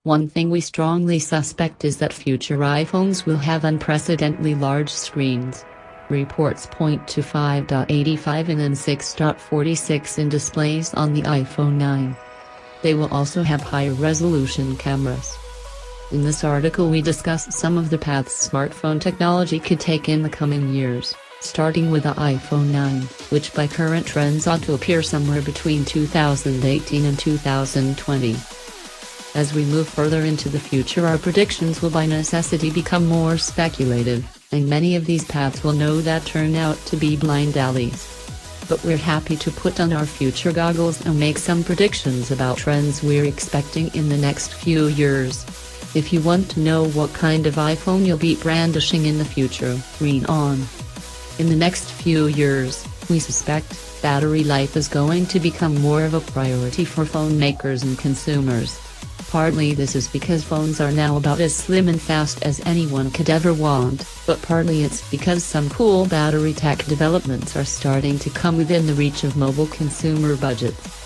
One thing we strongly suspect is that future iPhones will have unprecedentedly large screens. Reports point to 5.85 and 6.46 in displays on the iPhone 9. They will also have higher resolution cameras. In this article we discuss some of the paths smartphone technology could take in the coming years, starting with the iPhone 9, which by current trends ought to appear somewhere between 2018 and 2020. As we move further into the future, our predictions will by necessity become more speculative, and many of these paths will no doubt turn out to be blind alleys. But we're happy to put on our future goggles and make some predictions about trends we're expecting in the next few years. If you want to know what kind of iPhone you'll be brandishing in the future, read on. In the next few years, we suspect battery life is going to become more of a priority for phone makers and consumers. Partly this is because phones are now about as slim and fast as anyone could ever want, but partly it's because some cool battery tech developments are starting to come within the reach of mobile consumer budgets.